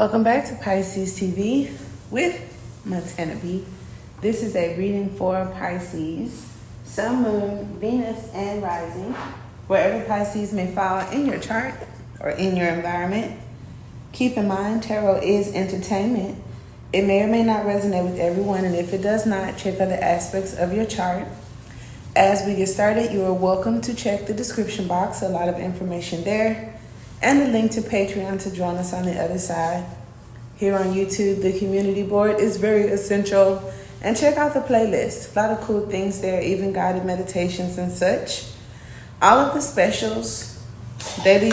Welcome back to Pisces TV with Montana B. This is a reading for Pisces, Sun, Moon, Venus, and Rising, wherever Pisces may fall in your chart or in your environment. Keep in mind, tarot is entertainment. It may or may not resonate with everyone, and if it does not, check other aspects of your chart. As we get started, you are welcome to check the description box. A lot of information there. And the link to Patreon to join us on the other side. Here on YouTube, the community board is very essential. And check out the playlist. A lot of cool things there, even guided meditations and such. All of the specials, daily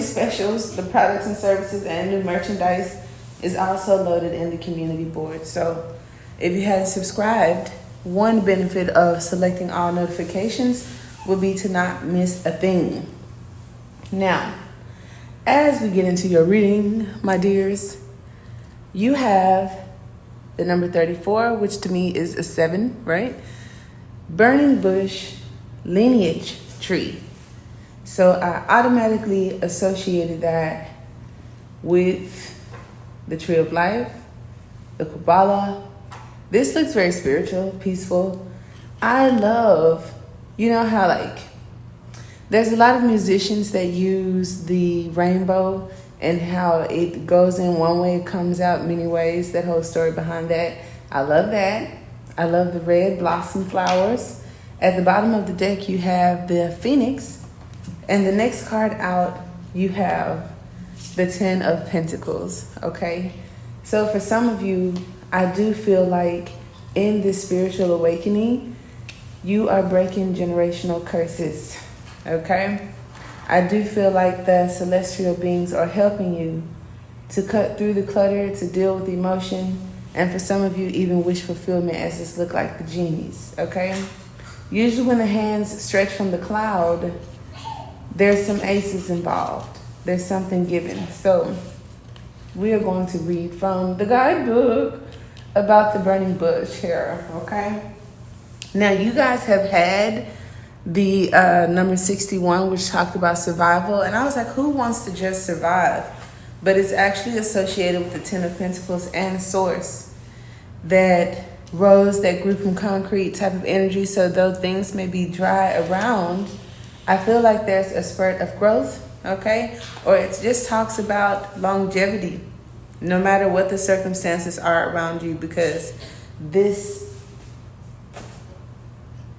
specials, the products and services, and new merchandise is also loaded in the community board. So if you hadn't subscribed, one benefit of selecting all notifications would be to not miss a thing. Now, as we get into your reading, my dears, you have the number 34, which to me is a 7, right? Burning bush, lineage tree. So I automatically associated that with the tree of life, the Kabbalah. This looks very spiritual, peaceful. I love, you know how there's a lot of musicians that use the rainbow and how it goes in one way, it comes out many ways, that whole story behind that. I love that. I love the red blossom flowers. At the bottom of the deck, you have the Pynx. And the next card out, you have the 10 of Pentacles, okay? So for some of you, I do feel like in this spiritual awakening, you are breaking generational curses. Okay, I do feel like the celestial beings are helping you to cut through the clutter, to deal with emotion, and for some of you, even wish fulfillment, as this look like the genies. Okay, usually when the hands stretch from the cloud, there's some aces involved. There's something given. So we are going to read from the guidebook about the burning bush here. Okay, now you guys have had the number 61, which talked about survival, and I was like, who wants to just survive? But it's actually associated with the 10 of Pentacles and Source, that rose, that grew from concrete type of energy. So though things may be dry around, I feel like there's a spurt of growth, okay? Or it just talks about longevity, no matter what the circumstances are around you, because this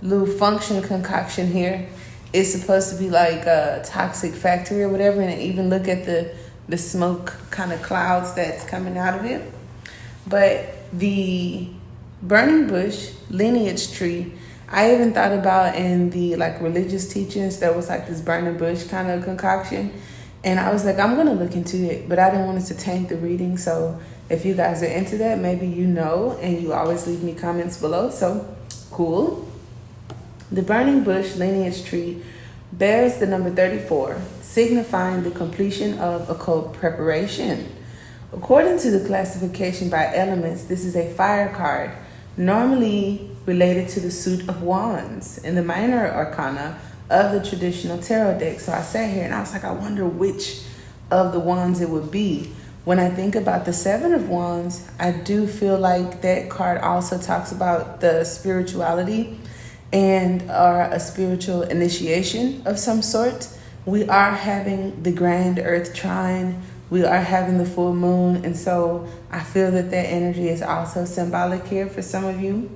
little function concoction here is supposed to be like a toxic factory or whatever, and even look at the smoke kind of clouds that's coming out of it. But the burning bush lineage tree, I even thought about in the religious teachings, there was this burning bush kind of concoction, and I was like, I'm gonna look into it, but I didn't want it to taint the reading. So if you guys are into that, maybe you know, and you always leave me comments below, so cool. The burning bush lineage tree bears the number 34, signifying the completion of occult preparation. According to the classification by elements, this is a fire card, normally related to the suit of wands in the minor arcana of the traditional tarot deck. So I sat here and I was like, I wonder which of the wands it would be. When I think about the 7 of wands, I do feel like that card also talks about the spirituality and are a spiritual initiation of some sort. We are having the grand earth trine. We are having the full moon. And so I feel that that energy is also symbolic here for some of you.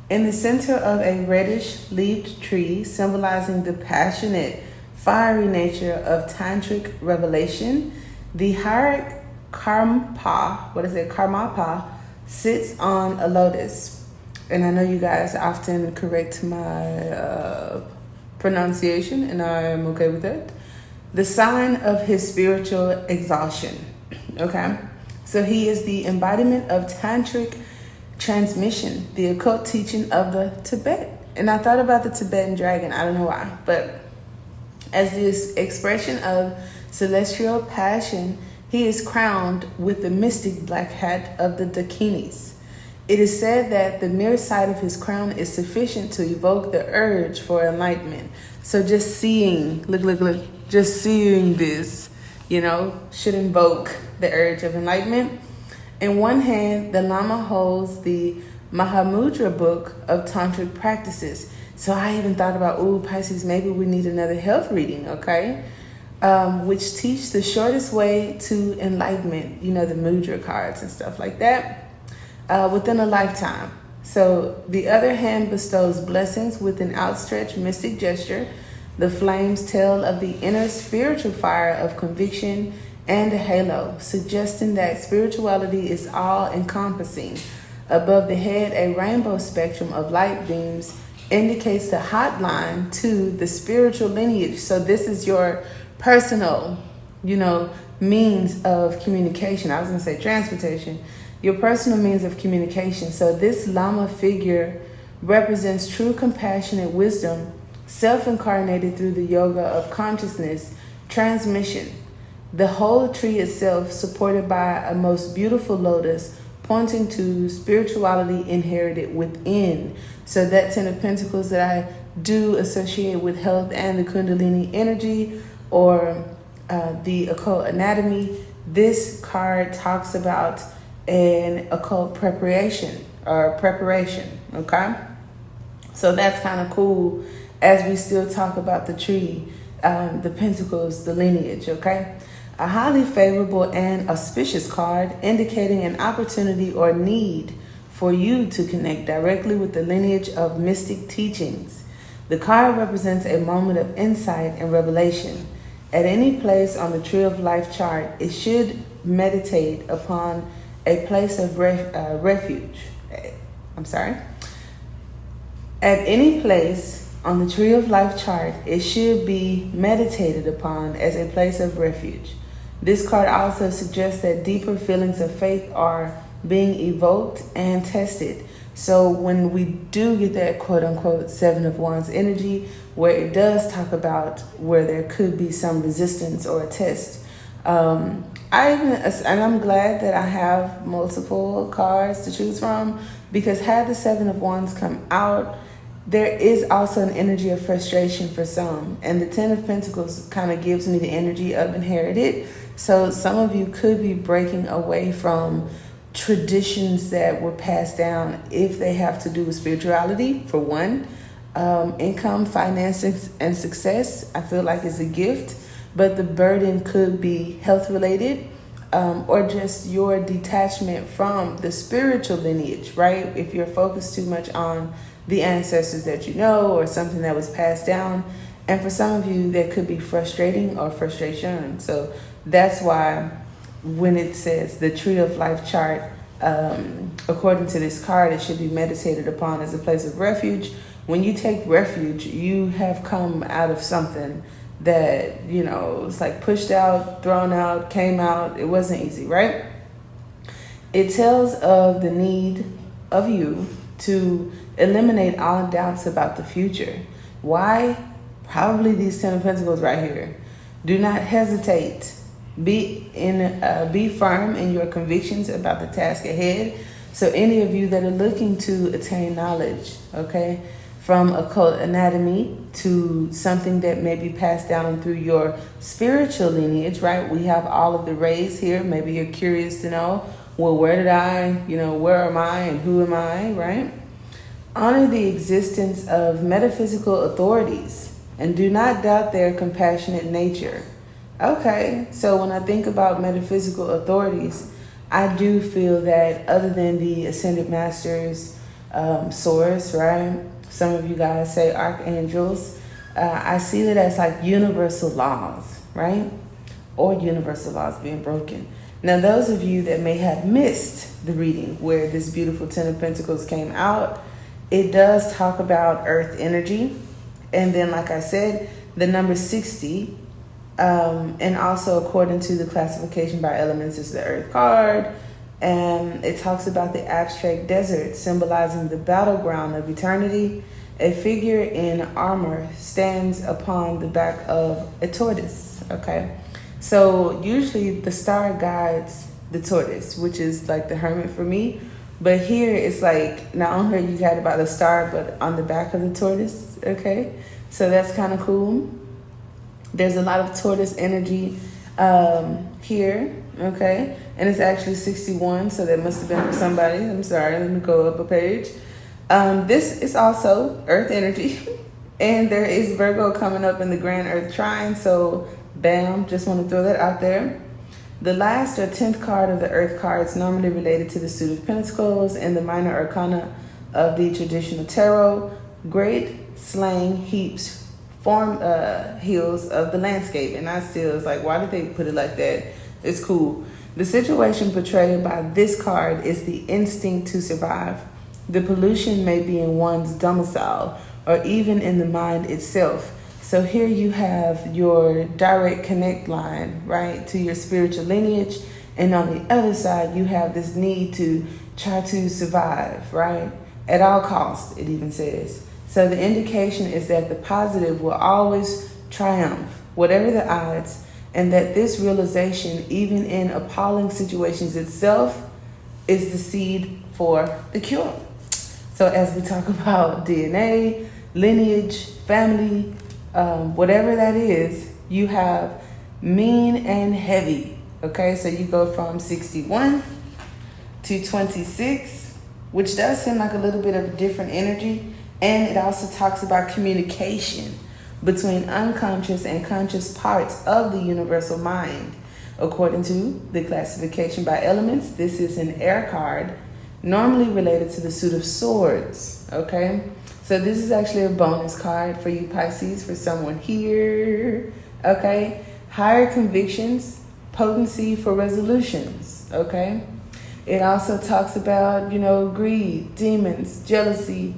In the center of a reddish leaved tree, symbolizing the passionate, fiery nature of tantric revelation, the hierarch Karmapa sits on a lotus. And I know you guys often correct my pronunciation, and I am okay with that. The sign of his spiritual exhaustion, okay? So he is the embodiment of tantric transmission, the occult teaching of the Tibet. And I thought about the Tibetan dragon, I don't know why, but as this expression of celestial passion, he is crowned with the mystic black hat of the Dakinis. It is said that the mere sight of his crown is sufficient to evoke the urge for enlightenment. So just seeing, look, just seeing this should invoke the urge of enlightenment. In one hand, the Lama holds the Mahamudra book of tantric practices. So I even thought about, Pisces, maybe we need another health reading, okay? Which teach the shortest way to enlightenment, the mudra cards and stuff like that, within a lifetime. So the other hand bestows blessings with an outstretched mystic gesture. The flames tell of the inner spiritual fire of conviction and a halo, suggesting that spirituality is all-encompassing. Above the head, a rainbow spectrum of light beams indicates the hotline to the spiritual lineage. So this is your personal, means of communication. I was going to say transportation. Your personal means of communication. So this Lama figure represents true compassionate wisdom, self-incarnated through the yoga of consciousness transmission. The whole tree itself supported by a most beautiful lotus, pointing to spirituality inherited within. So that 10 of Pentacles that I do associate with health and the Kundalini energy, or the occult anatomy, this card talks about an occult preparation, okay? So that's kind of cool as we still talk about the tree, the pentacles, the lineage, okay? A highly favorable and auspicious card indicating an opportunity or need for you to connect directly with the lineage of mystic teachings. The card represents a moment of insight and revelation. At any place on the Tree of Life chart, it should meditate upon a place of refuge. At any place on the Tree of Life chart, it should be meditated upon as a place of refuge. This card also suggests that deeper feelings of faith are being evoked and tested. So when we do get that quote-unquote 7 of Wands energy, where it does talk about where there could be some resistance or a test, and I'm glad that I have multiple cards to choose from, because had the 7 of Wands come out, there is also an energy of frustration for some. And the 10 of Pentacles kind of gives me the energy of inherited. So some of you could be breaking away from traditions that were passed down if they have to do with spirituality, for one. Income, finances, and success, I feel like is a gift, but the burden could be health related, or just your detachment from the spiritual lineage, right? If you're focused too much on the ancestors that you know, or something that was passed down. And for some of you, that could be frustrating or frustration. So that's why when it says the Tree of Life chart, according to this card, it should be meditated upon as a place of refuge. When you take refuge, you have come out of something that, it's like pushed out, thrown out, came out. It wasn't easy, right? It tells of the need of you to eliminate all doubts about the future. Why? Probably these 10 of Pentacles right here. Do not hesitate. Be firm in your convictions about the task ahead. So any of you that are looking to attain knowledge, okay, from occult anatomy to something that may be passed down through your spiritual lineage, right? We have all of the rays here. Maybe you're curious to know, well, where did I, where am I and who am I, right? Honor the existence of metaphysical authorities and do not doubt their compassionate nature. Okay, so when I think about metaphysical authorities, I do feel that other than the ascended masters, source, right? Some of you guys say archangels. I see that as like universal laws, right? Or universal laws being broken. Now, those of you that may have missed the reading where this beautiful 10 of Pentacles came out, it does talk about earth energy. And then, like I said, the number 60, and also according to the classification by elements, is the earth card. And it talks about the abstract desert symbolizing the battleground of eternity. A figure in armor stands upon the back of a tortoise, okay? So usually the star guides the tortoise, which is like the hermit for me. But here it's like, not only you got about the star, but on the back of the tortoise, okay? So that's kind of cool. There's a lot of tortoise energy here, okay? And it's actually 61, so that must have been for somebody. I'm sorry, let me go up a page. This is also Earth energy, and there is Virgo coming up in the Grand Earth Trine, so bam, just want to throw that out there. The last or 10th card of the Earth card is normally related to the suit of Pentacles and the minor arcana of the traditional tarot. Great slang heaps form hills of the landscape. And I still was like, why did they put it like that? It's cool. The situation portrayed by this card is the instinct to survive. The pollution may be in one's domicile or even in the mind itself. So here you have your direct connect line, right, to your spiritual lineage. And on the other side, you have this need to try to survive, right? At all costs, it even says. So the indication is that the positive will always triumph, whatever the odds, and that this realization, even in appalling situations itself, is the seed for the cure. So as we talk about DNA, lineage, family, whatever that is, you have mean and heavy. Okay, so you go from 61 to 26, which does seem like a little bit of a different energy. And it also talks about communication between unconscious and conscious parts of the universal mind. According to the classification by elements, this is an air card, normally related to the suit of swords. Okay, so this is actually a bonus card for you Pisces, for someone here. Okay, higher convictions, potency for resolutions. Okay, it also talks about, greed, demons, jealousy,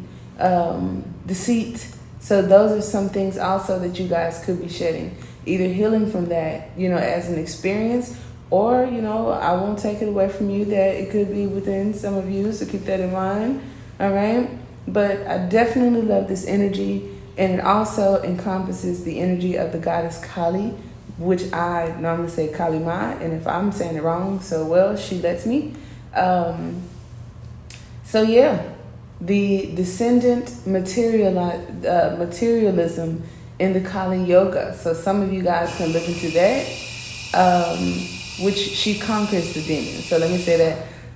deceit. So those are some things also that you guys could be shedding, either healing from that, as an experience, or, I won't take it away from you that it could be within some of you, so keep that in mind. All right. But I definitely love this energy, and it also encompasses the energy of the goddess Kali, which I normally say Karmapa, and if I'm saying it wrong, she lets me. So yeah, the descendant materialism in the Kali Yoga. So some of you guys can look into that, which she conquers the demons. So let me say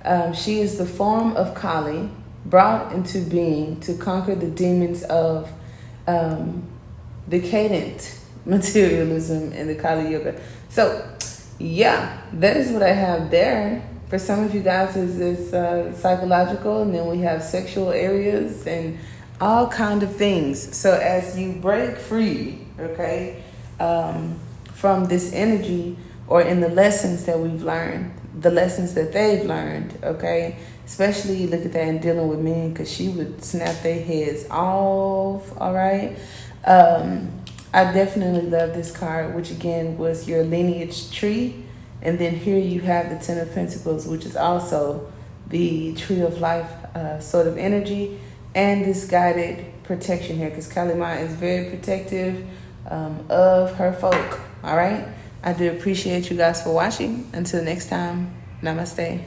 that she is the form of Kali brought into being to conquer the demons of decadent materialism in the Kali Yoga. So yeah, that is what I have there. For some of you guys, is this psychological, and then we have sexual areas and all kind of things. So as you break free, okay, from this energy, or in the lessons that we've learned, the lessons that they've learned, okay, especially look at that in dealing with men, because she would snap their heads off. All right. I definitely love this card, which again was your lineage tree. And then here you have the Ten of Pentacles, which is also the tree of life sort of energy, and this guided protection here, because Karmapa is very protective of her folk. All right. I do appreciate you guys for watching. Until next time, namaste.